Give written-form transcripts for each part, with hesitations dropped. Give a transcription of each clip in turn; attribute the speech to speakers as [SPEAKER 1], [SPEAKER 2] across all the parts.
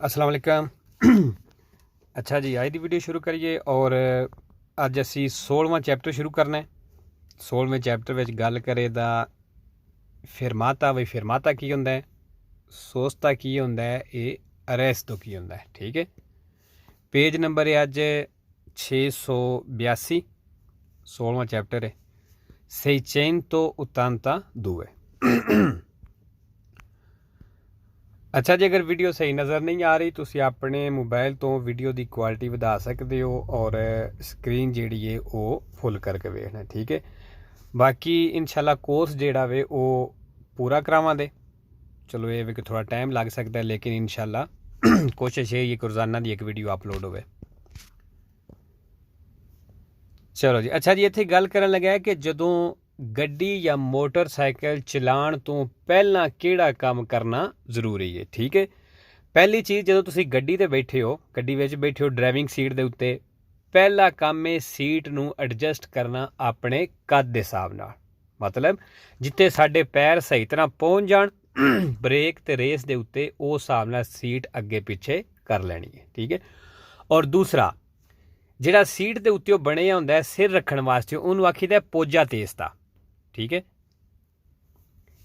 [SPEAKER 1] अस्सलाम वालेकुम। अच्छा जी, आज की वीडियो शुरू करिए और अज असी 16वां चैप्टर शुरू करना है। 16वें चैप्टर में गल करे दा फिरमाता बई फिरमाता की होंदा है, सोचता की होंदा है, ये अरेस्तो की होंदा है। ठीक है, पेज नंबर है अज 682। 16वां चैप्टर है सेइचेंतो उतांता दुए। अच्छा जी, अगर वीडियो सही नज़र नहीं आ रही तो अपने मोबाइल तो वीडियो की क्वालिटी बढ़ा सकते हो और स्क्रीन जी है वो फुल करके वेखना। ठीक है, बाकी इंशाल्लाह कोर्स जोड़ा वे वो पूरा करावा दे। चलो ये भी कि थोड़ा टाइम लग सकता है, लेकिन इंशाल्लाह कोशिश यही है कि रोज़ाना की एक वीडियो अपलोड हो। चलो जी, अच्छा जी, इत्थे गल करन लगा कि जदों गड्डी या मोटरसाइकिल चलाण तो पहला किहड़ा काम करना जरूरी है। ठीक है, पहली चीज़ जो तुसी गड्डी ते बैठे हो, गड्डी विच बैठे हो ड्राइविंग सीट दे उत्ते, पहला काम है सीट नूं एडजस्ट करना अपने कद दे हिसाब नाल। मतलब जिथे साडे पैर सही तरह पहुँच जाण ब्रेक ते रेस दे उत्ते उस हिसाब नाल सीट अगे पिछे कर लैनी है। ठीक है, और दूसरा जिहड़ा सीट दे उत्ते बनिया हुंदा है सिर रखण वास्ते, उहनूं आखीदा पोजा तेस्ता। ठीक है,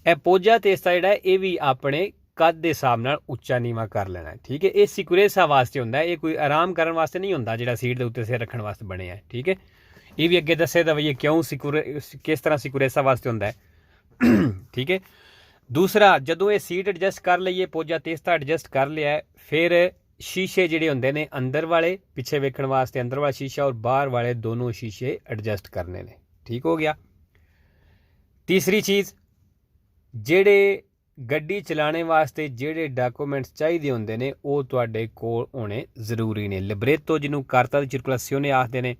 [SPEAKER 1] यह पोजा तेस्ता जिहड़ा है ये भी अपने कद के हिसाब नाल उच्चा नीवा कर लेना है। ठीक है, ये सिकुरेसा वास्ते होंदा है, ये कोई आराम करने वास्ते नहीं होंदा जिहड़ा सीट के उत्ते सिर रखण वास्ते बने है। ठीक है, ये भी अगे दस्से दा भई क्यों किस तरह सिकुरेसा वास्ते होंदा है। ठीक है, दूसरा जदों ये सीट एडजस्ट कर लईए, पोजा तेस्ता एडजस्ट कर लिया है, फिर शीशे जिहड़े होंदे ने अंदर वाले पिछे वेखण वास्ते अंदर वाला शीशा और बाहर वाले दोनों शीशे एडजस्ट करने ने। ठीक हो गया। तीसरी चीज़, जेड़े गड्डी चलाने वास्ते जेड़े डॉक्यूमेंट्स चाहिए होंदे ने वो तुहाडे कोल होने जरूरी ने। लिब्रेतो जिन्हों कार्ता दी सर्कुलेसियोने आखदे ने।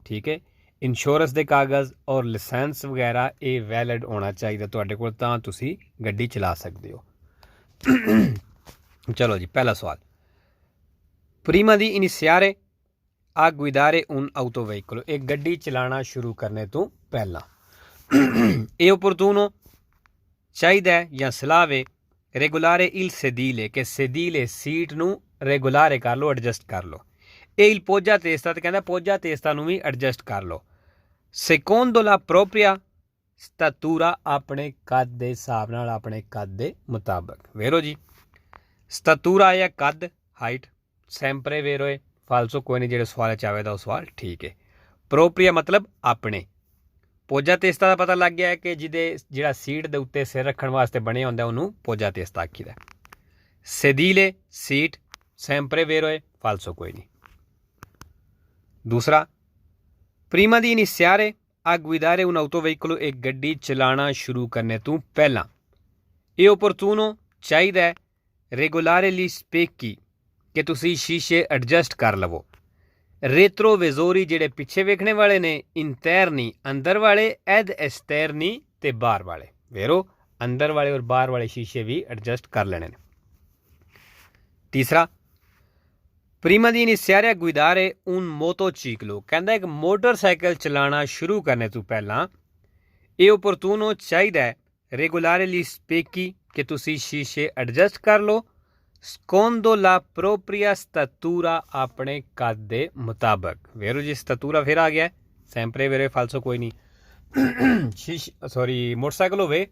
[SPEAKER 1] ठीक है, इंश्योरेंस के कागज़ और लाइसेंस वगैरह ये वैलिड होना चाहिए तुहाडे कोल, तां तुसी गड्डी चला सकते हो। चलो जी, पहला सवाल, प्रीमा दी इनिशियारे आ गुइदारे उन ऑटो व्हीकल। एक गड्डी चलाना शुरू करने तो पहला ये ओपोर्टूनो चाहिए या सलाह वे रेगुलारे इल सेदीले के सेदीले सीट नूं रेगुलारे कर लो, एडजस्ट कर लो। ए इल पोजा तेस्ता तो कहता पोजा तेस्ता नूं भी एडजस्ट कर लो। सेकोंडो ला प्रोप्रिया स्तातूरा अपने कद के हिसाब नाल अपने कद के मुताबिक। वेरो जी, स्तातूरा या कद हाइट सैंपरे वेरो है फालसो कोई नहीं, जो सवाल चाहे वो सवाल ठीक है। प्रोप्रिया मतलब अपने। पोजा तेस्ता का पता लग गया है कि जिहड़ा सीट के उत्ते सिर रखण वास्ते बने होंदा उन्होंने पोजा तेस्ता आखीदा। सेदीले सीट सैंपरे वेरो है फालसो कोई नहीं। दूसरा, प्रीमा दी इनिशियारे आ गुइदारे उन ऑटो व्हीकल। एक गड्डी चलाना शुरू करने तो पहला ये ओपोर्टूनो चाहिए रेगुलारे ली स्पेकी कि तुसी शीशे एडजस्ट कर लवो। रेत्रो वेजोरी जेडे पिछे वेखने वाले ने, इंतरनी अंदर वाले, एद एस्टरनी ते बाहर वाले। वेरो अंदर वाले और बाहर वाले शीशे भी एडजस्ट कर लेने। तीसरा, प्रीमा दी इनिशियारे गुइदारे उन मोटोचिकलो। कहंदा एक मोटरसाइकिल चलाना शुरू करने तो पहला ये ओपोर्टूनो चाहिए रेगुलारली स्पेकी कि तुसी शीशे एडजस्ट कर लो। स्कोंदो ला प्रोप्रिया स्तातूरा अपने कद के मुताबिक। वेरो जी, स्तातूरा फिर आ गया है, सैंपरे वेरे फालसो कोई नहीं। सॉरी, मोटरसाइकिल होवे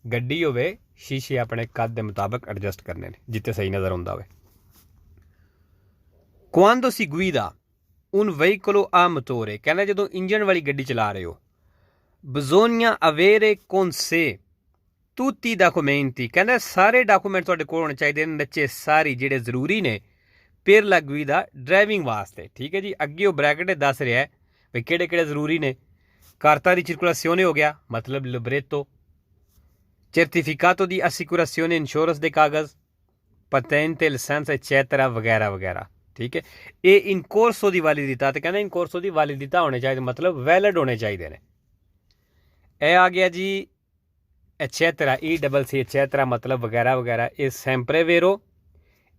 [SPEAKER 1] गड्डी होवे शीशे अपने कद के मुताबिक एडजस्ट करने ने जिते सही नज़र आउंदा होवे। क्वांदो सी गुइदा उन व्हीकलो आ मोटोरे। कहना जो इंजन वाली गड्डी चला रहे हो, बिजोनिया अवेरे कौन से तुती डॉक्यूमेंटी। कहना सारे डॉक्यूमेंट तुहाडे कोल होने चाहिए नच्चे सारी जेडे जरूरी ने पेर ला गुइदा ड्राइविंग वास्ते। ठीक है जी, अगे वो ब्रैकेट दस रहा है भाई केड़े केड़े जरूरी ने। कार्ता दी सर्कुलेसियोने हो गया मतलब लिब्रेतो, सर्टिफिकातो दी असिकुरासियोने इंश्योरेंस दे कागज़, पतेंते लाइसेंस एचेतरा वगैरह वगैरह। ठीक है, ये इन कोर्सो दी वैलिडिटा तो कहना इन कोर्सो दी वैलिडिटा होने चाहिए, मतलब वैलिड होने चाहिए ने। ए आ गया जी एचेतरा, ई डबल सी एचेतरा मतलब वगैरह वगैरह। ये सैंपरे वेरो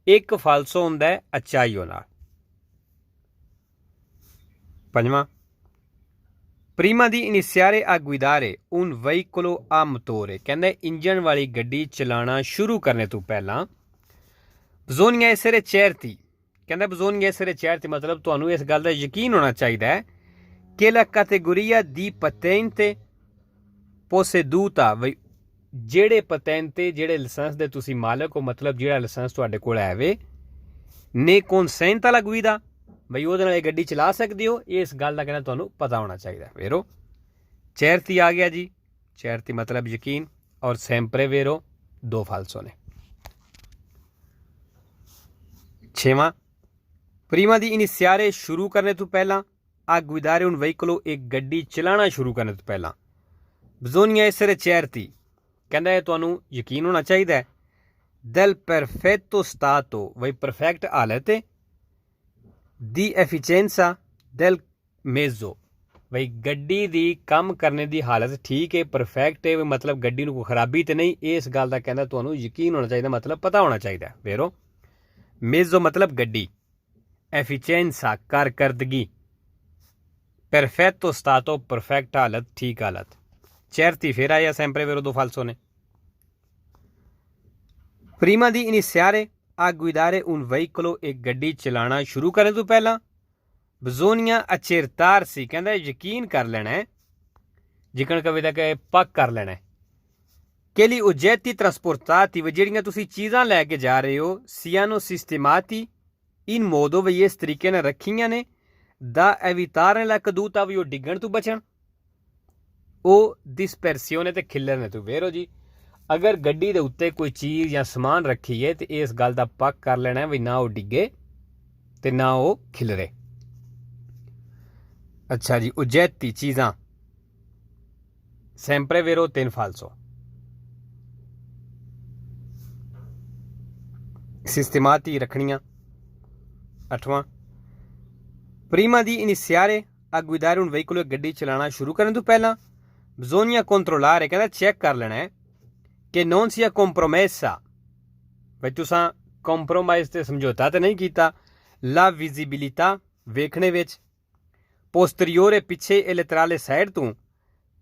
[SPEAKER 1] एक फालसो होंदा है अचाईओ नाल। पंजवां, प्रीमा दी इनिशियारे आ गुइदारे उन व्हीकलो आ मोटोरे। कहंदे इंजन वाली गड्डी चलाना शुरू करने तो पहला ਬਜ਼ੋਨੀਆ essere certi, ਕਹਿੰਦਾ ਬਜ਼ੋਨੀਆ essere certi ਮਤਲਬ ਤੁਹਾਨੂੰ ਇਸ ਗੱਲ ਦਾ ਯਕੀਨ ਹੋਣਾ ਚਾਹੀਦਾ ਹੈ ਕਿ la categoria di patente posseduta, ਜਿਹੜੇ ਪਤੈਂਤੇ ਜਿਹੜੇ ਲਾਇਸੈਂਸ ਦੇ ਤੁਸੀਂ ਮਾਲਕ ਹੋ, ਮਤਲਬ ਜਿਹੜਾ ਲਾਇਸੈਂਸ ਤੁਹਾਡੇ ਕੋਲ ਹੈ ਵੇ, ਨੇ consente alla guida, ਬਈ ਉਹਦੇ ਨਾਲ ਇਹ ਗੱਡੀ ਚਲਾ ਸਕਦੇ ਹੋ, ਇਸ ਗੱਲ ਦਾ ਕਹਿੰਦਾ ਤੁਹਾਨੂੰ ਪਤਾ ਹੋਣਾ ਚਾਹੀਦਾ। ਵੇਰੋ ਚੈਰਤੀ ਆ ਗਿਆ ਜੀ, ਚੈਰਤੀ ਮਤਲਬ ਯਕੀਨ, ਔਰ ਸੈਂਪਰੇ ਵੇਰੋ ਦੋ ਫਾਲਸੋ ਨੇ। ਛੇਵਾਂ, ਪ੍ਰੀਮਾ ਦੀ ਇਨੀਸ਼ੀਆਰੇ ਸ਼ੁਰੂ ਕਰਨੇ ਤੋਂ ਪਹਿਲਾਂ, ਆ ਗੁਇਦਾਰੇ un veicolo ਇੱਕ ਗੱਡੀ ਚਲਾਉਣਾ ਸ਼ੁਰੂ ਕਰਨ ਤੋਂ ਪਹਿਲਾਂ, bisogna essere certi, ਕਹਿੰਦਾ ਇਹ ਤੁਹਾਨੂੰ ਯਕੀਨ ਹੋਣਾ ਚਾਹੀਦਾ ਹੈ, del perfetto stato, ਬਈ ਪਰਫੈਕਟ ਹਾਲਤ ਹੈ, ਦੀ efficienza del mezzo, ਬਈ ਗੱਡੀ ਦੀ ਕੰਮ ਕਰਨੇ ਦੀ ਹਾਲਤ ਠੀਕ ਹੈ, ਪਰਫੈਕਟ ਹੈ, ਮਤਲਬ ਗੱਡੀ ਨੂੰ ਕੋਈ ਖਰਾਬੀ ਤਾਂ ਨਹੀਂ, ਇਸ ਗੱਲ ਦਾ ਕਹਿੰਦਾ ਤੁਹਾਨੂੰ ਯਕੀਨ ਹੋਣਾ ਚਾਹੀਦਾ, ਮਤਲਬ ਪਤਾ ਹੋਣਾ ਚਾਹੀਦਾ। ਵੇਰੋ ਮੇਜ਼ੋ ਮਤਲਬ ਗੱਡੀ, ਐਫੀਚੈਂਸਾ ਕਾਰਕਰਦਗੀ, perfetto stato ਪਰਫੈਕਟ ਹਾਲਤ, ਠੀਕ ਹਾਲਤ। certi ਫਿਰ ਆਇਆ sempre vero ਦੋ ਫਾਲਸੋ ਨੇ। prima di iniziare a guidare un veicolo, ਇੱਕ ਗੱਡੀ ਚਲਾਉਣਾ ਸ਼ੁਰੂ ਕਰਨ ਤੋਂ ਪਹਿਲਾਂ, bisogna accertarsi, ਕਹਿੰਦਾ ਯਕੀਨ ਕਰ ਲੈਣਾ ਹੈ, ਜਿਕਣ ਕਵਿਤਾ ਕਿ ਪੱਕ ਕਰ ਲੈਣਾ ਹੈ, che gli oggetti trasportati, ਜਿਹੜੀਆਂ ਤੁਸੀਂ ਚੀਜ਼ਾਂ ਲੈ ਕੇ ਜਾ ਰਹੇ ਹੋ, siano sistemati in modo, ਵੀ ਇਸ ਤਰੀਕੇ ਨਾਲ ਰੱਖੀਆਂ ਨੇ, da evitare la caduta, ਵੀ ਉਹ ਡਿੱਗਣ ਤੋਂ ਬਚਣ, ਉਹ dispersione ਤੇ ਖਿਲਰਨੇ ਤੋਂ। ਵੇਰੋ ਜੀ ਅਗਰ ਗੱਡੀ ਦੇ ਉੱਤੇ ਕੋਈ ਚੀਜ਼ ਜਾਂ ਸਮਾਨ ਰੱਖੀ ਹੈ ਤੇ ਇਸ ਗੱਲ ਦਾ ਪੱਕ ਕਰ ਲੈਣਾ ਵੀ ਨਾ ਉਹ ਡਿੱਗੇ ਤੇ ਨਾ ਉਹ ਖਿਲਰੇ। ਅੱਛਾ ਜੀ, oggetti ਚੀਜ਼ਾਂ, sempre vero ਤਿੰਨ ਫਾਲਸੋ। sistemati ਰੱਖਣੀਆਂ। ਅੱਠਵਾਂ, prima di iniziare a guidare un veicolo, ਗੱਡੀ ਚਲਾਉਣਾ ਸ਼ੁਰੂ ਕਰਨ ਤੋਂ ਪਹਿਲਾਂ, bisogna controllare, ਕਹਿੰਦਾ ਚੈੱਕ ਕਰ ਲੈਣਾ ਹੈ, ਕਿ non sia compromessa, ਬਈ ਤੁਸੀਂ ਕੰਪਰੋਮਾਈਜ਼ ਤੇ ਸਮਝੌਤਾ ਤਾਂ ਨਹੀਂ ਕੀਤਾ, la visibilità, ਵੇਖਣੇ ਵਿੱਚ, posteriore ਪਿੱਛੇ e laterale ਸਾਈਡ ਤੋਂ,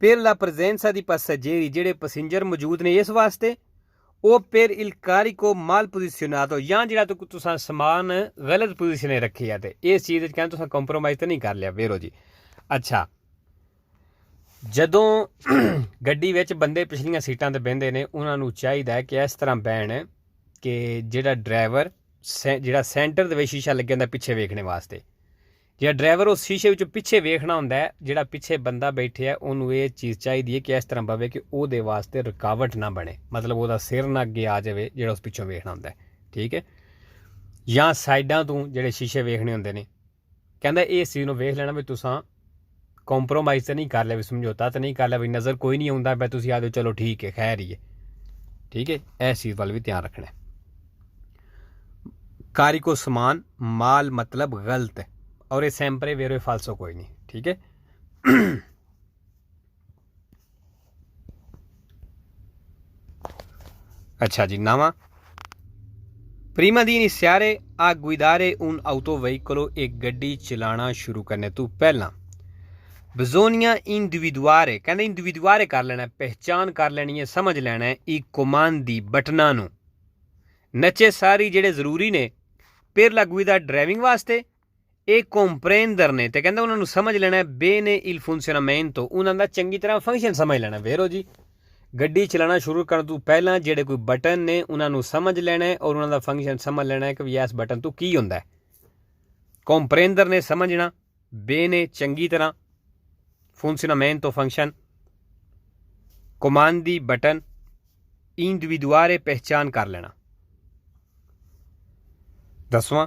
[SPEAKER 1] per la presenza di passeggeri, ਜਿਹੜੇ ਪੈਸੇਂਜਰ ਮੌਜੂਦ ਨੇ ਇਸ ਵਾਸਤੇ, ਉਹ per il carico mal posizionato, ਜਾਂ ਜਿਹੜਾ ਤੁਸੀਂ ਸਮਾਨ ਗਲਤ ਪੋਜੀਸ਼ਨ 'ਤੇ ਰੱਖੀ ਆ, ਤੇ ਇਸ ਚੀਜ਼ ਵਿੱਚ ਕਹਿੰਦੇ ਤੁਸੀਂ ਕੰਪਰੋਮਾਈਜ਼ ਤਾਂ ਨਹੀਂ ਕਰ ਲਿਆ। ਵੇਰੋ ਜੀ ਅੱਛਾ, ਜਦੋਂ ਗੱਡੀ ਵਿੱਚ ਬੰਦੇ ਪਿਛਲੀਆਂ ਸੀਟਾਂ 'ਤੇ ਬਹਿੰਦੇ ਨੇ, ਉਹਨਾਂ ਨੂੰ ਚਾਹੀਦਾ ਹੈ ਕਿ ਇਸ ਤਰ੍ਹਾਂ ਬਹਿਣ ਕਿ ਜਿਹੜਾ ਡਰਾਈਵਰ ਜਿਹੜਾ ਸੈਂਟਰ ਦੇ ਵਿੱਚ ਸ਼ੀਸ਼ਾ ਲੱਗਿਆ ਹੁੰਦਾ ਪਿੱਛੇ ਵੇਖਣੇ ਵਾਸਤੇ, ਜਿਹੜਾ ਡਰਾਈਵਰ ਉਸ ਸ਼ੀਸ਼ੇ ਵਿੱਚੋਂ ਪਿੱਛੇ ਵੇਖਣਾ ਹੁੰਦਾ ਹੈ, ਜਿਹੜਾ ਪਿੱਛੇ ਬੰਦਾ ਬੈਠਿਆ ਉਹਨੂੰ ਇਹ ਚੀਜ਼ ਚਾਹੀਦੀ ਹੈ ਕਿ ਇਸ ਤਰ੍ਹਾਂ ਬਵੇ ਕਿ ਉਹਦੇ ਵਾਸਤੇ ਰੁਕਾਵਟ ਨਾ ਬਣੇ, ਮਤਲਬ ਉਹਦਾ ਸਿਰ ਨਾ ਅੱਗੇ ਆ ਜਾਵੇ ਜਿਹੜਾ ਉਸ ਪਿੱਛੋਂ ਵੇਖਣਾ ਹੁੰਦਾ, ਠੀਕ ਹੈ। ਜਾਂ ਸਾਈਡਾਂ ਤੋਂ ਜਿਹੜੇ ਸ਼ੀਸ਼ੇ ਵੇਖਣੇ ਹੁੰਦੇ ਨੇ, ਕਹਿੰਦਾ ਇਸ ਚੀਜ਼ ਨੂੰ ਵੇਖ ਲੈਣਾ ਵੀ ਤੁਸੀਂ ਕੰਪਰੋਮਾਈਜ਼ ਤਾਂ ਨਹੀਂ ਕਰ ਲਿਆ, ਵੀ ਸਮਝੌਤਾ ਤਾਂ ਨਹੀਂ ਕਰ ਲਿਆ, ਵੀ ਨਜ਼ਰ ਕੋਈ ਨਹੀਂ ਆਉਂਦਾ, ਬਈ ਤੁਸੀਂ ਆਦੋ ਚਲੋ ਠੀਕ ਹੈ ਖੈਰ ਹੀ ਹੈ, ਠੀਕ ਹੈ। ਇਸ ਚੀਜ਼ ਵੱਲ ਵੀ ਧਿਆਨ ਰੱਖਣਾ। ਕਾਰਿਕੋ ਸਮਾਨ, ਮਾਲ ਮਤਲਬ ਗਲਤ ਹੈ, ਔਰ ਇਹ ਸੈਂਪਰੇ ਵੇਰੋ ਫਾਲਸੋ ਕੋਈ ਨਹੀਂ, ਠੀਕ ਹੈ। ਅੱਛਾ ਜੀ, ਨਵਾਂ, prima di iniziare a guidare un autoveicolo, ਇੱਕ ਗੱਡੀ ਚਲਾਉਣਾ ਸ਼ੁਰੂ ਕਰਨੇ ਤੋਂ ਪਹਿਲਾਂ, bisogna individuare, ਕਹਿੰਦੇ individuare ਕਰ ਲੈਣਾ, ਪਹਿਚਾਨ ਕਰ ਲੈਣੀ ਹੈ, ਸਮਝ ਲੈਣਾ ਹੈ, i comandi, ਬਟਨਾਂ ਨੂੰ, necessari, ਜਿਹੜੇ ਜ਼ਰੂਰੀ ਨੇ, per la guida, ਡਰਾਈਵਿੰਗ ਵਾਸਤੇ, ਇਹ comprendere ਨੇ, ਤੇ ਕਹਿੰਦਾ ਉਹਨਾਂ ਨੂੰ ਸਮਝ ਲੈਣਾ, bene il funzionamento, ਉਹਨਾਂ ਦਾ ਚੰਗੀ ਤਰ੍ਹਾਂ ਫੰਕਸ਼ਨ ਸਮਝ ਲੈਣਾ। ਵੇਰੋ ਜੀ ਗੱਡੀ ਚਲਾਉਣਾ ਸ਼ੁਰੂ ਕਰਨ ਤੋਂ ਪਹਿਲਾਂ ਜਿਹੜੇ ਕੋਈ ਬਟਨ ਨੇ ਉਹਨਾਂ ਨੂੰ ਸਮਝ ਲੈਣਾ ਹੈ, ਔਰ ਉਹਨਾਂ ਦਾ ਫੰਕਸ਼ਨ ਸਮਝ ਲੈਣਾ ਹੈ ਕਿ ਵੀ ਇਸ ਬਟਨ ਤੋਂ ਕੀ ਹੁੰਦਾ ਹੈ। comprendere ਨੇ ਸਮਝਣਾ, bene ਚੰਗੀ ਤਰ੍ਹਾਂ, funzionamento function, comandi button, individuare ਪਹਿਚਾਨ ਕਰ ਲੈਣਾ। ਦਸਵਾਂ,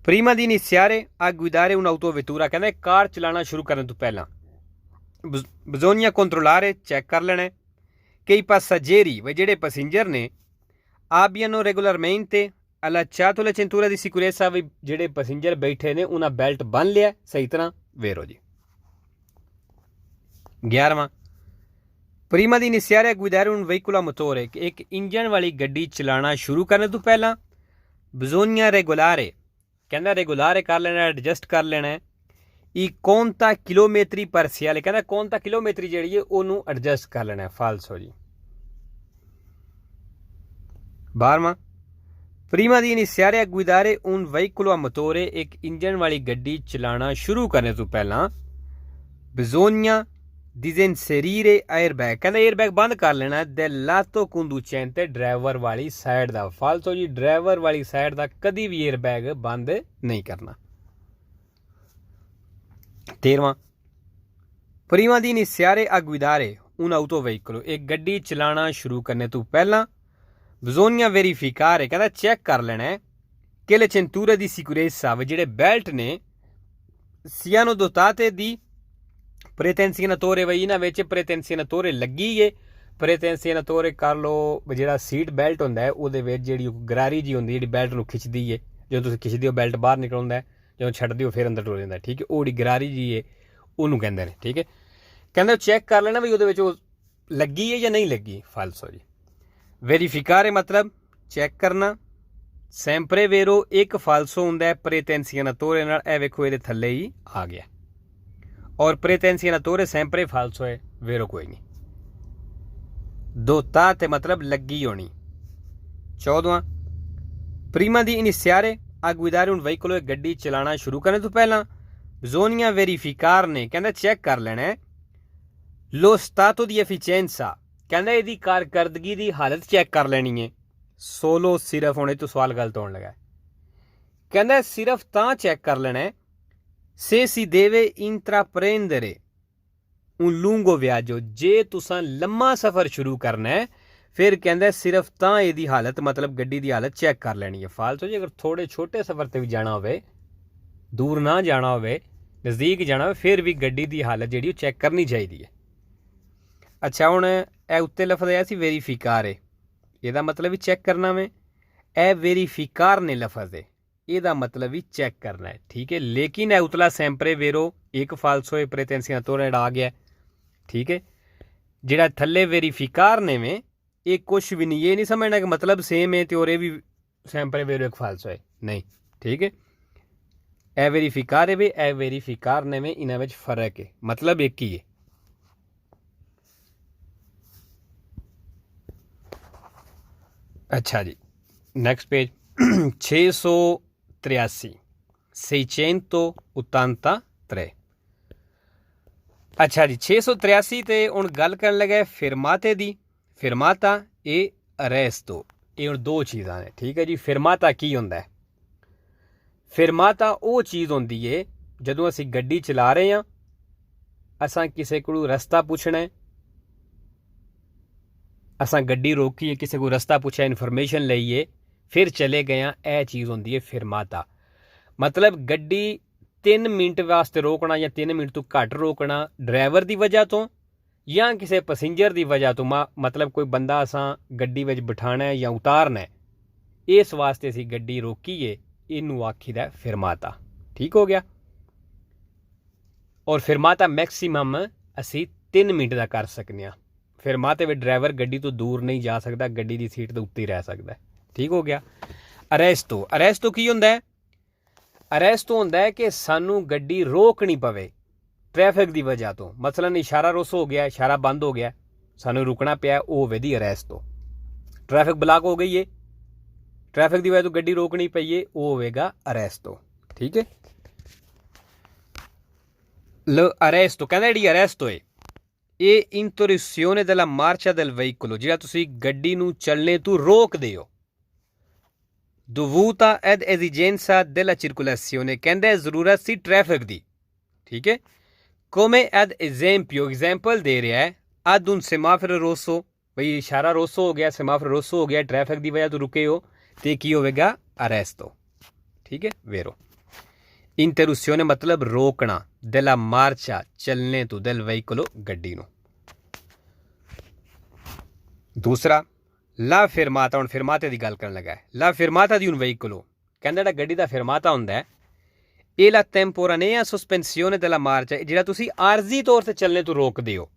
[SPEAKER 1] prima di iniziare a guidare un'autovettura, ਕਹਿੰਦਾ ਕਾਰ ਚਲਾਉਣਾ ਸ਼ੁਰੂ ਕਰਨ ਤੋਂ ਪਹਿਲਾਂ, bisogna controllare, ਚੈੱਕ ਕਰ ਲੈਣਾ ਕਿ i passeggeri, ਵੀ ਜਿਹੜੇ ਪੈਸੇਂਜਰ ਨੇ, abbiano regolarmente allacciato la cintura di sicurezza, ਵੀ ਜਿਹੜੇ ਪੈਸੇਂਜਰ ਬੈਠੇ ਨੇ ਉਹਨਾਂ ਬੈਲਟ ਬੰਨ ਲਿਆ ਸਹੀ ਤਰ੍ਹਾਂ। ਵੇਰੋ ਜੀ 11ਵਾਂ, prima di iniziare a guidare un veicolo a motore, ਇੱਕ ਇੰਜਨ ਵਾਲੀ ਗੱਡੀ ਚਲਾਉਣਾ ਸ਼ੁਰੂ ਕਰਨ ਤੋਂ ਪਹਿਲਾਂ, bisogna regolare, ਕਹਿੰਦਾ ਰੈਗੂਲਾਰ ਕਰ ਲੈਣਾ, ਐਡਜਸਟ ਕਰ ਲੈਣਾ, i conta chilometri parziale, ਕਹਿੰਦਾ conta chilometri ਜਿਹੜੀ ਹੈ ਉਹਨੂੰ ਐਡਜਸਟ ਕਰ ਲੈਣਾ। ਫਾਲਸੋ ਜੀ। 12ਵਾਂ, Prima di iniziare a guidare un veicolo a motore, एक इंजन वाली गड्डी चलाना शुरू करने तो पहला bisogna disinserire airbag, कहते एयरबैग बंद कर लेना del lato conducente, ड्राइवर वाली साइड का। फालतू जी ड्राइवर वाली साइड का कभी भी एयरबैग बंद नहीं करना। 13वां prima di iniziare a guidare un autoveicolo, एक गड्डी चलाना शुरू करने तो पहला bisogna verificare, कहता चेक कर लेना है che le cinture di sicurezza, ਜਿਹੜੇ ਬੈਲਟ ਨੇ siano dotate di pretenzionatore, ਵਈ ਇਹਨਾਂ ਵਿੱਚ pretenzionatore ਲੱਗੀ ਏ। pretenzionatore ਕਰ ਲਓ ਜਿਹੜਾ ਸੀਟ ਬੈਲਟ ਹੁੰਦਾ ਹੈ ਉਹਦੇ ਵਿੱਚ ਜਿਹੜੀ ਗਰਾਰੀ ਜੀ ਹੁੰਦੀ ਜਿਹੜੀ ਬੈਲਟ ਨੂੰ ਖਿੱਚਦੀ ਏ। ਜਦੋਂ ਤੁਸੀਂ ਖਿੱਚਦੇ ਹੋ ਬੈਲਟ ਬਾਹਰ ਨਿਕਲ ਆਉਂਦਾ, ਜਦੋਂ ਛੱਡਦੇ ਹੋ ਫਿਰ ਅੰਦਰ ਟੁਰ ਜਾਂਦਾ, ਠੀਕ ਹੈ। ਉਹ ਜਿਹੜੀ ਗਰਾਰੀ ਜੀ ਏ ਉਹਨੂੰ ਕਹਿੰਦੇ ਨੇ, ਠੀਕ ਹੈ। ਕਹਿੰਦੇ ਚੈੱਕ ਕਰ ਲੈਣਾ ਵੀ ਉਹਦੇ ਵਿੱਚ ਉਹ ਲੱਗੀ ਹੈ ਜਾਂ ਨਹੀਂ ਲੱਗੀ। ਫਾਲਸੋ ਜੀ वेरीफिकारे मतलब चेक करना। sempre vero एक फालसो ਹੁੰਦਾ ਹੈ pretenzionatore ਨਾਲ, ਇਹ ਵੇਖੋ ਇਹਦੇ ਥੱਲੇ ਹੀ ਆ ਗਿਆ। ਔਰ pretenzionatore sempre falso ਹੈ, vero ਕੋਈ ਨਹੀਂ। dotate मतलब ਲੱਗੀ ਹੋਣੀ। 14ਵਾਂ prima di iniziare a guidare un veicolo, एक ਗੱਡੀ ਚਲਾਣਾ ਸ਼ੁਰੂ ਕਰਨ ਤੋਂ ਪਹਿਲਾਂ bisogna verificarne, ਕਹਿੰਦਾ ਚੈੱਕ ਕਰ ਲੈਣਾ ਹੈ lo stato di efficienza, ਕਹਿੰਦਾ ਇਹਦੀ ਕਾਰਕਰਦਗੀ ਦੀ ਹਾਲਤ ਚੈੱਕ ਕਰ ਲੈਣੀ ਹੈ। ਸੋਲੋ ਸਿਰਫ ਹੁਣ ਇਹ ਤੋਂ ਸਵਾਲ ਗਲਤ ਹੋਣ ਲੱਗਾ। ਕਹਿੰਦਾ ਸਿਰਫ ਤਾਂ ਚੈੱਕ ਕਰ ਲੈਣਾ ਹੈ se si deve intraprendere un lungo viaggio, ਜੇ ਤੁਸੀਂ ਲੰਮਾ ਸਫ਼ਰ ਸ਼ੁਰੂ ਕਰਨਾ ਹੈ ਫਿਰ ਕਹਿੰਦਾ ਸਿਰਫ ਤਾਂ ਇਹਦੀ ਹਾਲਤ ਮਤਲਬ ਗੱਡੀ ਦੀ ਹਾਲਤ ਚੈੱਕ ਕਰ ਲੈਣੀ ਹੈ। ਫਾਲਤੂ ਜੀ ਅਗਰ ਥੋੜੇ ਛੋਟੇ ਸਫ਼ਰ ਤੇ ਵੀ ਜਾਣਾ ਹੋਵੇ, ਦੂਰ ਨਾ ਜਾਣਾ ਹੋਵੇ, ਨਜ਼ਦੀਕ ਜਾਣਾ ਹੋਵੇ, ਫਿਰ ਵੀ ਗੱਡੀ ਦੀ ਹਾਲਤ ਜਿਹੜੀ ਉਹ ਚੈੱਕ ਕਰਨੀ ਚਾਹੀਦੀ ਹੈ। ਅੱਛਾ ਹੁਣ ਇਹ ਉੱਤੇ ਲਫ਼ਜ਼ ਆਇਆ ਸੀ ਵੈਰੀਫਿਕਾਰੇ, ਇਹਦਾ ਮਤਲਬ ਵੀ ਚੈੱਕ ਕਰਨਾ ਵੇ। ਇਹ ਵੈਰੀਫਿਕਾਰ ਨੇ ਲਫ਼ਜ਼ ਹੈ, ਇਹਦਾ ਮਤਲਬ ਵੀ ਚੈੱਕ ਕਰਨਾ ਹੈ, ਠੀਕ ਹੈ। ਲੇਕਿਨ ਇਹ ਉਤਲਾ ਸੈਂਪਰੇ ਵੇਰੋ ਇੱਕ ਫਾਲਸੋ ਹੈ pretenzionatore ਆ ਗਿਆ, ਠੀਕ ਹੈ। ਜਿਹੜਾ ਥੱਲੇ ਵੈਰੀਫਿਕਾਰ ਨੇ ਵੇ ਇਹ ਕੁਛ ਵੀ ਨਹੀਂ, ਇਹ ਨਹੀਂ ਸਮਝਣਾ ਕਿ ਮਤਲਬ ਸੇਮ ਹੈ ਤੇ ਔਰ ਇਹ ਵੀ ਸੈਂਪਰੇ ਵੇਰੋ ਇੱਕ ਫਾਲਸੋ ਹੈ, ਨਹੀਂ, ਠੀਕ ਹੈ। ਇਹ ਵੈਰੀਫਿਕਾਰ ਹੈ ਵੇ, ਇਹ ਵੈਰੀਫਿਕਾਰ ਨੇ ਵੇ, ਇਹਨਾਂ ਵਿੱਚ ਫਰਕ ਹੈ, ਮਤਲਬ ਇੱਕ ਹੀ ਹੈ। अच्छा जी नेक्स्ट पेज 683 683। अच्छा जी 683 ਤੇ ਹੁਣ ਗੱਲ ਕਰਨ ਲੱਗਾ ਫਿਰਮਾਤੇ ਦੀ। ਫਿਰਮਾਤਾ ਇਹ ਅਰੈਸਟੋ, ਇਹ ਹੁਣ ਦੋ ਚੀਜ਼ਾਂ ਨੇ, ਠੀਕ ਹੈ ਜੀ। ਫਿਰਮਾਤਾ ਕੀ ਹੁੰਦਾ ਹੈ? ਫਿਰਮਾਤਾ ਉਹ ਚੀਜ਼ ਹੁੰਦੀ ਹੈ ਜਦੋਂ ਅਸੀਂ ਗੱਡੀ ਚਲਾ ਰਹੇ ਹਾਂ, ਅਸਾਂ ਕਿਸੇ ਕੋਲੋਂ ਰਸਤਾ ਪੁੱਛਣਾ ਹੈ, असां गड्डी रोकी है, किसी को रस्ता पूछा, इन्फॉर्मेशन लईए, फिर चले गए हैं, यह चीज़ होंगी है फिरमाता। मतलब गड्डी 3 मिनट वास्ते रोकना या 3 मिनट तो घट रोकना ड्राइवर की वजह तो या किसी पैसेंजर की वजह तो, मतलब कोई बंदा असां गड्डी विच बिठाना है या उतारना है, इस वास्ते असीं गड्डी रोकी है, इनू आखीदा फिरमाता, ठीक हो गया। और फिरमाता मैक्सीमम असीं 3 मिनट का कर सकते हैं। फिरमाते में ड्राइवर गड्डी तो दूर नहीं जा सकता, गड्डी की सीट तो उत्ते ही रह सकता है, ठीक हो गया। अरेस्टो, अरेस्टो की होंदा है? अरेस्टो होंदा है कि सानू गड्डी रोकनी पवे ट्रैफिक की वजह तो, मसलन इशारा रुस हो गया, इशारा बंद हो गया, सानू रुकना पिया, वो होवे दी अरेस्टो। ट्रैफिक ब्लॉक हो गई है, ट्रैफिक की वजह तो गड्डी रोकनी पई है, वो होवेगा अरेस्टो, ठीक है। लो अरेस्टो कहंदा जिहड़ी अरेस्टो है ਇਹ इंटरruzione della marcia del veicolo, ਜਿਹੜਾ ਤੁਸੀਂ ਗੱਡੀ ਨੂੰ ਚੱਲਣੇ ਤੋਂ ਰੋਕਦੇ ਹੋ। dovuta ad esigenza della circolazione, ਕਹਿੰਦਾ ਜ਼ਰੂਰਤ ਸੀ ਟ੍ਰੈਫਿਕ ਦੀ, ਠੀਕ ਹੈ। come ad esempio, एग्जाम्पल दे रहा है ad un semaforo rosso, ਬਈ ਇਸ਼ਾਰਾ ਰੋਸੋ ਹੋ ਗਿਆ, semaforo rosso ਹੋ ਗਿਆ, ਟ੍ਰੈਫਿਕ ਦੀ ਵਜ੍ਹਾ ਤੋਂ ਰੁਕੇ ਹੋ, ਤੇ ਕੀ ਹੋਵੇਗਾ? arresto, ठीक है, vero। इंटरruzione मतलब रोकना, della marcia चलने तो, del veicolo गड्डी नूं। दूसरा ला फिरमाता, हुण फिरमाते की गल करन लगा है। ला फिरमाता di un veicolo, कहंदा जिहड़ा गड्डी दा फिरमाता हुंदा है, ਇਹ ला temporanea sospensione della marcia, ਜਿਹੜਾ ਤੁਸੀਂ ਆਰਜ਼ੀ ਤੌਰ ਤੇ ਚੱਲਣੇ ਤੋਂ ਰੋਕਦੇ ਹੋ।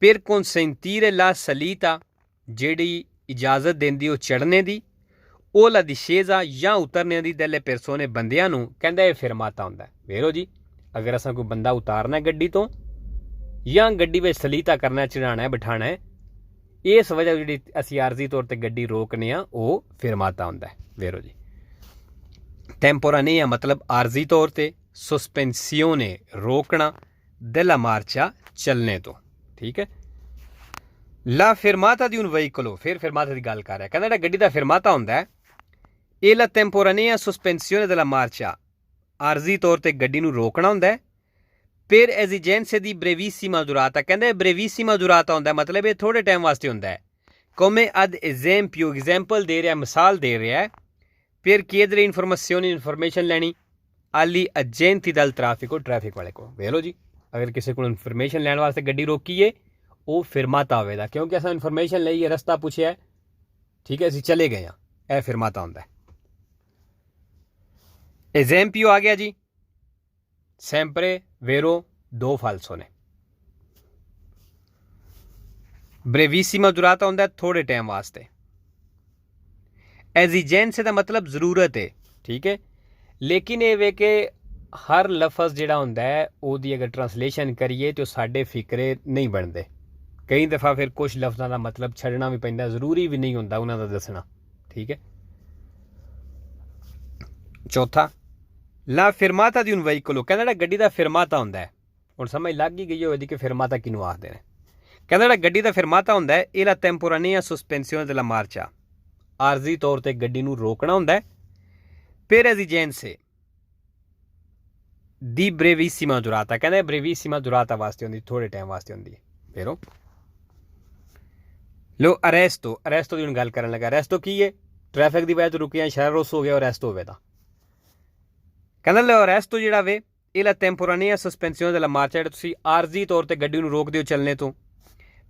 [SPEAKER 1] per consentire la salita, ਜਿਹੜੀ ਇਜਾਜ਼ਤ ਦਿੰਦੀ ਉਹ ਚੜ੍ਹਨੇ ਦੀ, ਉਹ ला discesa ਜਾਂ ਉਤਰਨੇ ਦੀ delle persone, ਬੰਦਿਆਂ ਨੂੰ, ਕਹਿੰਦਾ ਇਹ ਫਿਰਮਾਤਾ ਹੁੰਦਾ। ਵੇਖੋ ਜੀ ਅਗਰ ਅਸਾਂ ਕੋਈ ਬੰਦਾ ਉਤਾਰਨਾ ਗੱਡੀ ਤੋਂ ਜਾਂ ਗੱਡੀ ਵਿੱਚ ਸਲੀਤਾ ਕਰਨਾ, ਚੜਾਉਣਾ ਹੈ, ਬਿਠਾਣਾ ਹੈ, इस वजह जी असी आरजी तौर पर गड्डी रोकने वो फिरमाता होंदा है। वेरो जी टेम्पोरानिया मतलब आरजी तौर पर, सस्पेंसियोने रोकना, della marcia चलने तो। ठीक है। ला फिरमाता दी un veicolo, फिर फिरमाता की गल कर रहा है, कहना गड्डी का फिरमाता होंदा है e la temporanea sospensione della marcia, आरजी तौर पर गड्डी नूं रोकना होंदा है। फिर एजिजेंसे दी ब्रेविसिमा दुराता, कहंदे ब्रेविसिमा दुराता होंदा है मतलब ये थोड़े टाइम वास्ते होंदा है। come ad esempio, एग्जाम्पल दे रहा है, मिसाल दे रहा है। फिर chiedere informazioni, इन्फॉर्मेशन लैनी आली एजेंटी दल ट्रैफिक ट्रैफिक वाले को। वेलो जी अगर किसी को इन्फॉर्मेशन लैन वास्ते गड्डी रोकीए वो फिरमाता होवेगा, क्योंकि अस इन्फॉर्मेशन लईए, रस्ता पूछे, ठीक है, असी चले गए हाँ, यह फिरमाता होंदा है। एजेम्पियो आ गया जी, sempre vero दो फाल्सो ने। ब्रेविसिमा दुराता होंदा है थोड़े टाइम वास्ते। एजिजेंसे का मतलब जरूरत है, ठीक है, लेकिन ये वे के हर लफज जिहड़ा होंदा है ओदी अगर ट्रांसलेशन करिए तो साडे फिक्रे नहीं बनते। कई दफ़ा फिर कुछ लफ्ज़ों का मतलब छड़ना भी पैंदा, जरूरी भी नहीं होंदा उन्हां दा दसना। ठीक है। चौथा ला फिरमाता दी un veicolo, कहंदा गड्डी का फिरमाता होंदा है। हुण समझ लग ही गई होगी कि फिरमाता किनूं आखदे ने। कहंदा गड्डी का फिरमाता होंदा है ए ला temporanea sospensione della marcia, आरजी तौर पर गड्डी नूं रोकना होंदा है। फिर एजिजेंसे दी ब्रेविसिमा दुराता, कहंदा ब्रेविसिमा दुराता वास्ते होंदी, थोड़े टाइम वास्ते होंदी। फिर लो अरेस्टो, अरेस्टो की गल करन लगा। अरेस्टो की है, ट्रैफिक की वजह तो रुकिया, शहर रोस हो गया, अरेस्ट होवे दा। कहंदा लो अरेस्टो जिहड़ा वे ए ला temporanea sospensione della marcia, जिहड़ा तुसीं आरजी तौर पर गड्डी नूं रोकदे हो चलने तो।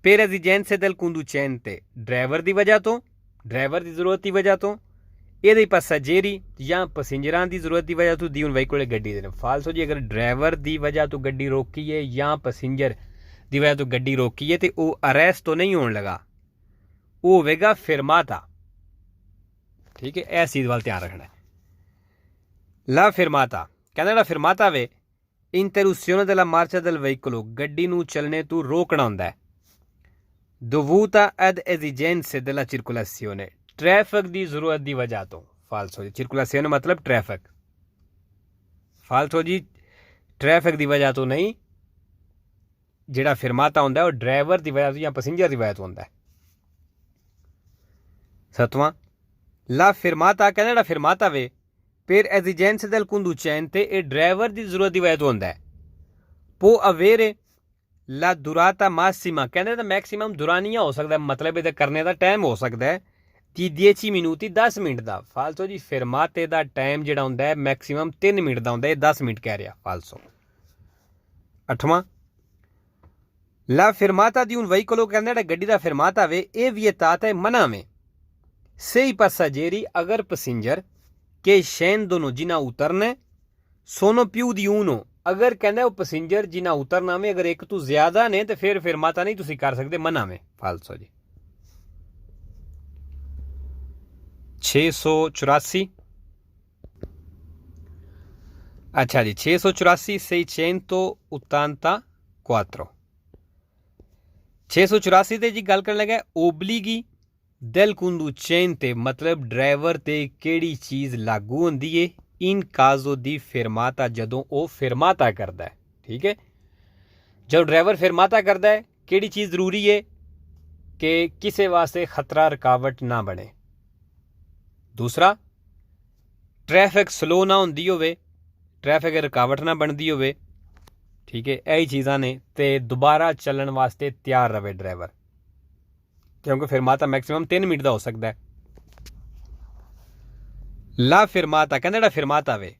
[SPEAKER 1] फिर एजिजेंसे del conducente, ड्राइवर की वजह तो, ड्राइवर की जरूरत की वजह तो। ये पैसेंजरी या पैसेंजरां की जरूरत की वजह तो दी un veicolo गड्डी देने। फालसो जी अगर ड्राइवर की वजह तो गड्डी रोकी है या पैसेंजर की वजह तो गड्डी रोकी है तो वो अरेस्ट तो नहीं होने लगा, वो होगा फिरमाता। ठीक है, इस चीज़ वाल ध्यान रखना है। ला फिरमाता, कहना फिरमाता वे इंटरुसिone della marcia del veicolo, गड्डी नूं चलने तो रोकना होंदा है। dovuta ad esigenze della circolazione, traffic की जरूरत की वजह तो। फालसो जी circolazione मतलब ट्रैफिक, फालसो जी ट्रैफिक की वजह तो नहीं, जिहड़ा फिरमाता होंदा है वो ड्राइवर की वजह तो या पैसेंजर की वजह तो होंदा है। सतवां ला फिरमाता, कहना फिरमाता वे फिर एजिजेंसे del conducente, ये ड्राइवर की जरूरत की वजह तो होंदा है। पो अवेरे ला दुराता मासिमा, कहते मैक्सीमम दुरानिया हो सकता है, मतलब ये करने का टाइम हो सकता है कि 10 मिनट 10 मिनट का। फालसो जी फिरमाते का टाइम जिहड़ा होंदा है मैक्सीमम 3 मिनट का होंदा है, 10 मिनट कह रहा फालसो। अठवां ला फिरमाता दी un veicolo, कहंदा गड्डी का फिरमाता वे ए वियताता है मना में सही पैसेंजरी, अगर पैसेंजर के scendono जिन्हें उतरना sono più di uno, अगर कहना वो पैसेंजर जिन्हें उतरना में अगर एक तो ज्यादा ने तो फिर फिरमाता नहीं तुसी कर सकते, मना में। फालसो जी 684, अच्छा जी 684 684 684 ते जी गल करन लगा ओबलिगी del conducente, मतलब ड्राइवर ते केड़ी चीज़ लागू होंदी है इन काजो दी फिरमाता, जदों वो फिरमाता करता है। ठीक है, जब ड्राइवर फिरमाता करता है केड़ी चीज़ जरूरी है कि किसी वास्ते खतरा रुकावट ना बने। दूसरा ट्रैफिक स्लो ना होंदी होवे, ट्रैफिक रुकावट ना बनती होवे। ठीक है, यही चीज़ां ने ते दोबारा चलन वास्ते तैयार रहे ड्राइवर, क्योंकि फिरमाता मैक्सिमम 3 मिनट का हो सकता है। ला फिरमाता, कहना फिरमाता वे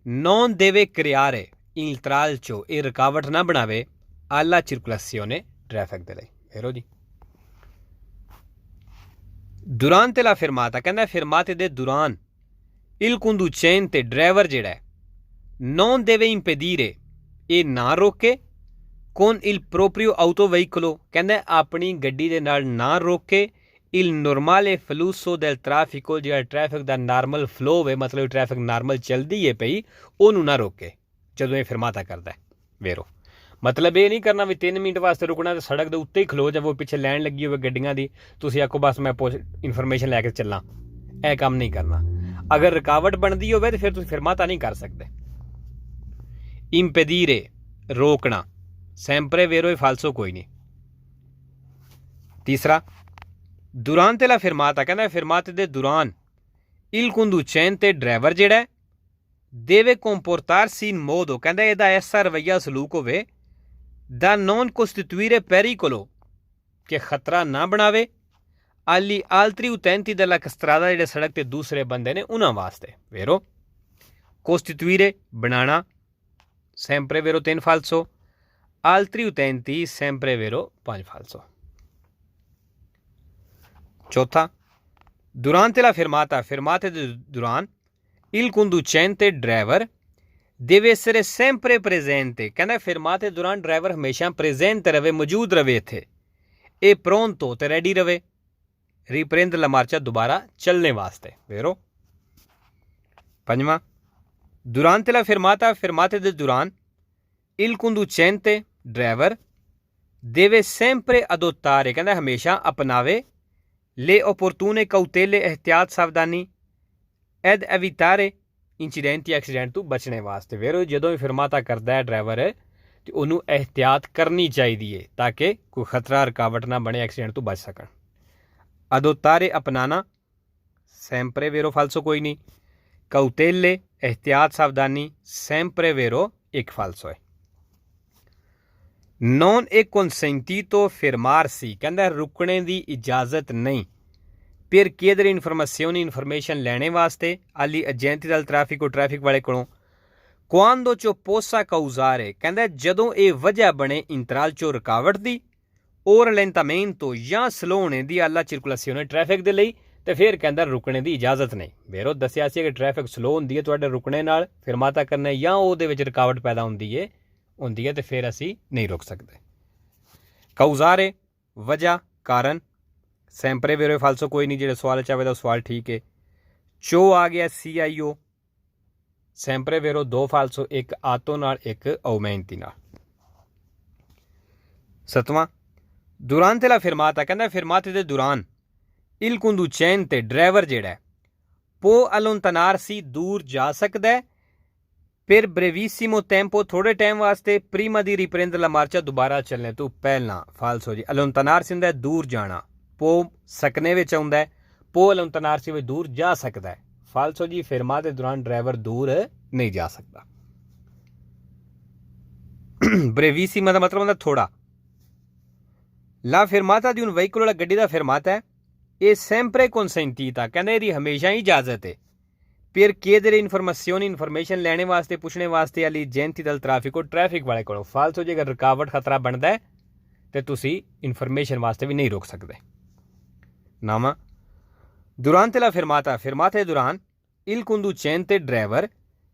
[SPEAKER 1] नॉन देवे क्रियारे il tralcio, ये रुकावट ना बनावे alla circolazione, ट्रैफिक दे लई। फेरो जी durante la फिरमाता, कहना फिरमाते दे दुरान il conducente, ड्राइवर जेड़ा है non deve impedire, ये ना रोके con il proprio autoveicolo, कहना अपनी गड्डी दे नाल ना रोके il normale flusso del traffico, जो ट्रैफिक का नॉर्मल फ्लो है, मतलब ट्रैफिक नॉर्मल चलती है पई, ओनू ना रोके जदों ये फिरमाता करता है। वेरो मतलब ये नहीं करना भी 3 मिनट वास्ते रुकना तो सड़क के उत्ते ही खलो जावो, पिछे लैन लगी हो गड्डियां दी, तुसीं आखो बस मैं इन्फॉर्मेशन लैके चलना, यह काम नहीं करना। अगर रुकावट बनती हो तो फिर तुम फिरमाता नहीं कर सकते। इंपेदीरे रोकना, sempre vero e falso कोई नहीं। तीसरा, durante la fermata, कहना fermate दे दौरान il conducente ड्राइवर जेड़ा deve comportarsi in modo, कहना ਇਹਦਾ ऐसा रवैया सलूक होवे da non costituire pericolo, कि खतरा ना बनावे agli altri utenti della strada, जेड़े सड़क ते दूसरे बंदे ने उन्हां वास्ते। vero, costituire बनाना, sempre vero 3 falso, altri utenti sempre vero 5 falso। चौथा, durante la fermata, fermate del duran, il conducente driver deve essere sempre presente, कहना fermate दुरान ड्राइवर हमेशा प्रेजेंट रहे, मौजूद रहे थे, e pronto ते रेडी रहे riprendere la marcia, दोबारा चलने वास्ते। vero। पंजवा, durante la fermata, fermate del duran, il conducente driver deve sempre adottare, कहना हमेशा अपनावे le opportune cautele, एहतियात सावधानी, ed evitare इंसीडेंट या एक्सीडेंट तो बचने वास्ते। वेरो जो भी फिरमाता करता है ड्राइवर तो उन्होंने एहतियात करनी चाहिए ताकि कोई खतरा रुकावट ना बने, एक्सीडेंट तो बच सकन। अदोतारे अपनाना, sempre vero falso कोई नहीं। cautele एहतियात सावधानी, sempre vero एक falso है। non è consentito fermarsi, कहंदा रुकने की इजाजत नहीं per chiedere informazioni, information लेने वास्ते agli agenti del traffico, traffic वाले कोलों, quando ciò possa causare, कहंदा जदों ये वजह बने इंतराल चो रुकावट दी, और rallentamento या स्लो होने दी alla circolazione ट्रैफिक दे लई, ते फिर कहंदा रुकने की इजाजत नहीं। वेरो दस्सिया सी कि ट्रैफिक स्लो होंदी है, तुहाडे रुकने नाल फिरमाता करने या ਉਹਦੇ ਵਿੱਚ रुकावट पैदा होंदी है तो फिर असी नहीं रोक सकते। काउजारे वजह कारण, sempre vero e falso कोई नहीं, जो सवाल चाहे तो सवाल ठीक है। चो आ गया CIO, sempre vero 2 falso, एक आतो नाल एक aumenti नाल। सतवां, durante la fermata, कहंदा fermate दे दौरान il conducente ड्राइवर जेड़ा può allontanarsi, दूर जा सकदा है, per brevissimo tempo, थोड़े टाइम वास्ते, prima di riprendere la marcia, दोबारा चलने तो पहला। falso जी। allontanarsi हुंदा है दूर जाना, può सकने विच आउंदा है, può allontanarsi विच दूर जा सकदा है। falso जी, fermate दौरान ड्राइवर दूर नहीं जा सकता। brevissima का मतलब होंदा थोड़ा। la fermata di un veicolo, la गड्डी दा fermata है, è sempre consentita, कहंदे इहदी हमेशा ही इजाजत है, per chiedere informazioni, information लेने वास्ते, पुछने वास्ते agli agenti del traffico, traffic वाले कोलों। falso जी, अगर रुकावट खतरा बनता है तो तुसी इन्फॉर्मेशन वास्ते भी नहीं रोक सकते। नामा, durante la fermata, fermate दौरान il conducente driver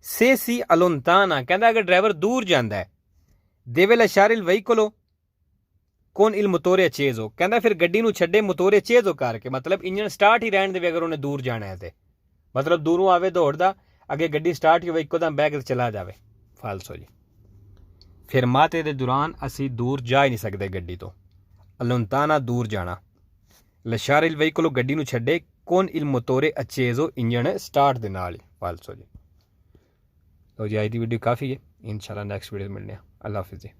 [SPEAKER 1] se si allontana, कहंदा अगर ड्राइवर दूर जांदा है, deve lasciare il veicolo con il motore acceso, कहंदा फिर गड्डी नूं छड्डे मोटोरे acceso करके, मतलब इंजन स्टार्ट ही रहन देवे अगर उन्हें दूर जाना है तो, मतलब दूरों आवे दौड़दा, अगे गड्डी स्टार्ट ही होवे इकोदम बैग चला जावे। falso जी। फिरमाते दे दौरान असी दूर जा ही नहीं सकते गड्डी तो, allontana दूर जाना, lasciare il veicolo गड्डी नूं छड्डे, con il motore acceso engine start दे नाल। falso जी। तो जी अज दी वीडियो काफ़ी है, इंशाल्लाह नेक्स्ट वीडियो मिलने। अल्लाह हाफिज़ जी।